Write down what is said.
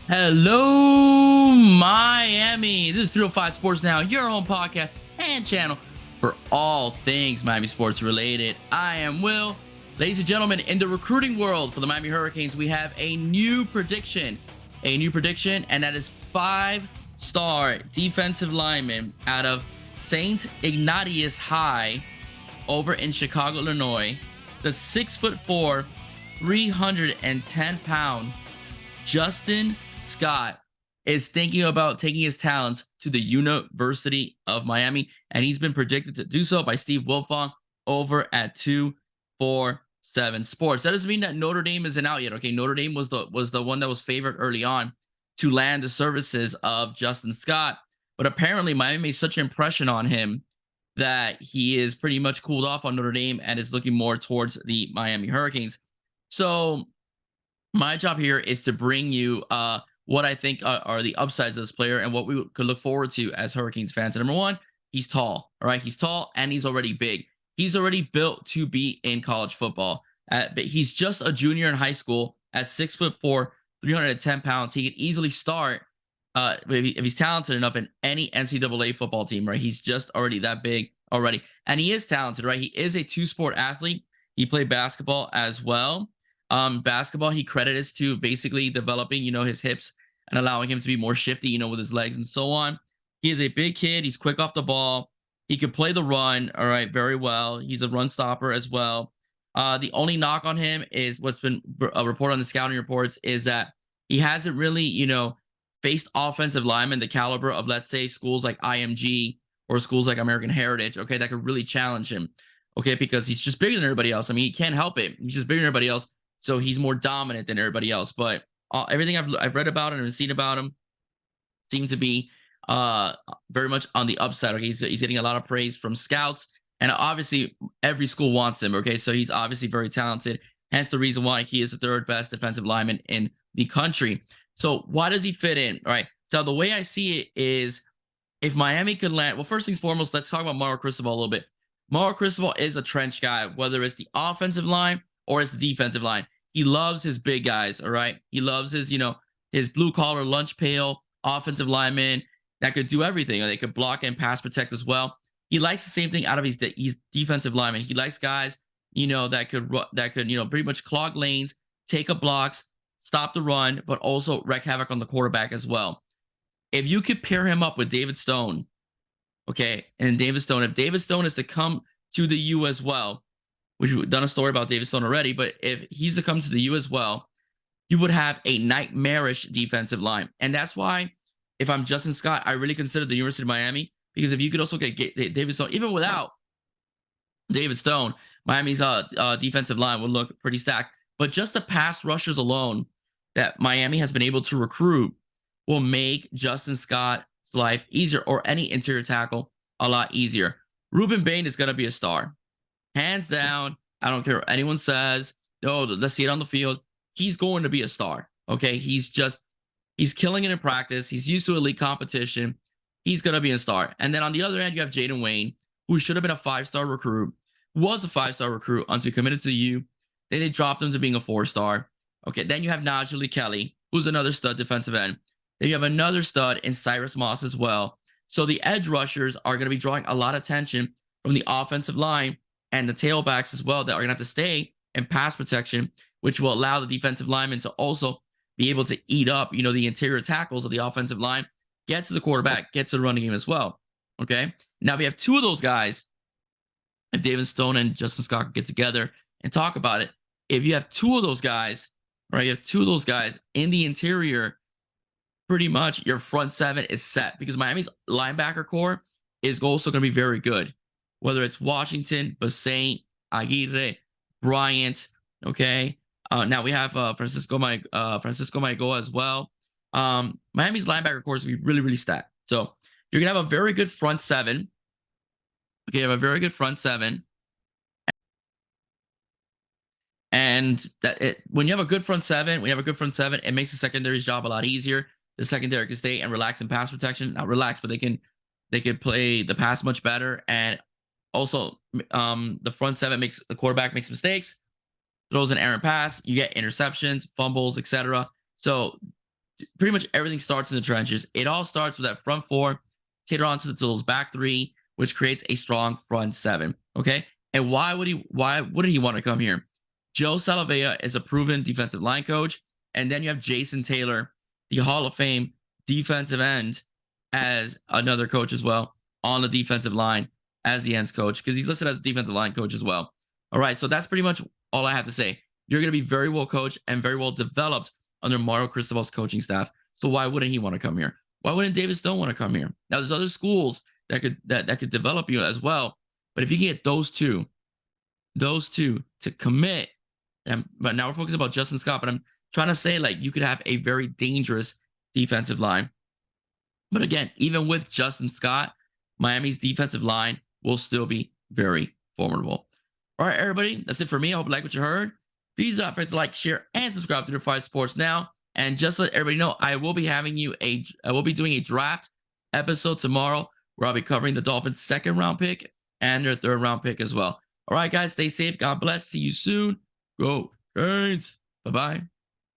Hello, Miami. This is 305 Sports Now, your home podcast and channel for all things Miami sports related. I am Will. Ladies and gentlemen, in the recruiting world for the Miami Hurricanes, we have a new prediction, and that is five-star defensive lineman out of St. Ignatius High over in Chicago, Illinois. The 6'4", 310-pound Justin Scott is thinking about taking his talents to the University of Miami, and he's been predicted to do so by Steve Wilfong over at 247 Sports. That doesn't mean that Notre Dame isn't out yet. Okay, Notre Dame was the one that was favored early on to land the services of Justin Scott, but apparently Miami made such an impression on him that he is pretty much cooled off on Notre Dame and is looking more towards the Miami Hurricanes. So my job here is to bring you what I think are the upsides of this player and what we could look forward to as Hurricanes fans. And number one, he's tall. All right, he's tall and he's already big. He's already built to be in college football. But he's just a junior in high school at 6'4", 310 pounds. He could easily start if he's talented enough in any NCAA football team. Right, he's just already that big already, and he is talented. Right, he is a two-sport athlete. He played basketball as well. Basketball, he credits to basically developing, his hips and allowing him to be more shifty, with his legs and so on. He is a big kid. He's quick off the ball. He can play the run, all right, very well. He's a run stopper as well. The only knock on him is what's been reported on the scouting reports is that he hasn't really, faced offensive linemen the caliber of, let's say, schools like IMG or schools like American Heritage, okay, that could really challenge him, okay, because he's just bigger than everybody else. I mean, he can't help it. He's just bigger than everybody else. So he's more dominant than everybody else. But everything I've read about him and seen about him seems to be very much on the upside. Okay, he's getting a lot of praise from scouts, and obviously every school wants him. Okay, so he's obviously very talented. Hence the reason why he is the third best defensive lineman in the country. So why does he fit in? All right. So the way I see it is, if Miami could land, well, first things foremost, let's talk about Mario Cristobal a little bit. Mario Cristobal is a trench guy, whether it's the offensive line or it's the defensive line. He loves his big guys, all right? He loves his blue-collar lunch pail offensive linemen that could do everything. They could block and pass protect as well. He likes the same thing out of his defensive linemen. He likes guys, that could pretty much clog lanes, take up blocks, stop the run, but also wreak havoc on the quarterback as well. If you could pair him up with David Stone, okay, and David Stone, if David Stone is to come to the U as well, which we've done a story about David Stone already, but if he's to come to the U as well, you would have a nightmarish defensive line. And that's why, if I'm Justin Scott, I really consider the University of Miami, because if you could also get David Stone, even without David Stone, Miami's defensive line would look pretty stacked. But just the pass rushers alone that Miami has been able to recruit will make Justin Scott's life easier, or any interior tackle a lot easier. Ruben Bain is going to be a star. Hands down. I don't care what anyone says. No, let's see it on the field. He's going to be a star. Okay. He's killing it in practice. He's used to elite competition. He's going to be a star. And then on the other end, you have Jaden Wayne, who should have been a 5-star recruit, was a 5-star recruit until he committed to you. Then they dropped him to being a 4-star. Okay. Then you have Najee Lee Kelly, who's another stud defensive end. Then you have another stud in Cyrus Moss as well. So the edge rushers are going to be drawing a lot of attention from the offensive line and the tailbacks as well, that are going to have to stay in pass protection, which will allow the defensive linemen to also be able to eat up, the interior tackles of the offensive line, get to the quarterback, get to the running game as well. Okay. Now, if you have two of those guys, if David Stone and Justin Scott could get together and talk about it, if you have two of those guys, right, you have two of those guys in the interior, pretty much your front seven is set, because Miami's linebacker core is also going to be very good. Whether it's Washington, Bassett, Aguirre, Bryant, okay. Now we have Francisco Maigoa as well. Miami's linebacker core is going to be really, really stacked. So you're going to have a very good front seven. Okay, you have a very good front seven. And when you have a good front seven, it makes the secondary's job a lot easier. The secondary can stay and relax in pass protection. Not relax, but they can play the pass much better. And also, the front seven makes the quarterback makes mistakes, throws an errant pass, you get interceptions, fumbles, etc. So pretty much everything starts in the trenches. It all starts with that front four, tater onto the tools back three, which creates a strong front seven. Okay. And why wouldn't he want to come here? Joe Salavea is a proven defensive line coach. And then you have Jason Taylor, the Hall of Fame defensive end, as another coach as well on the defensive line as the ends coach, because he's listed as a defensive line coach as well. All right. So that's pretty much all I have to say. You're going to be very well coached and very well developed under Mario Cristobal's coaching staff. So why wouldn't he want to come here? Why wouldn't David Stone want to come here? Now there's other schools that could develop you as well. But if you can get those two to commit, but now we're focusing about Justin Scott, but I'm trying to say like you could have a very dangerous defensive line. But again, even with Justin Scott, Miami's defensive line will still be very formidable. All right, everybody, that's it for me. I hope you like what you heard. Please don't forget to like, share, and subscribe to the Five Sports Now. And just to let everybody know, I will be doing a draft episode tomorrow where I'll be covering the Dolphins' second round pick and their third round pick as well. All right, guys, stay safe. God bless. See you soon. Go Canes. Bye-bye.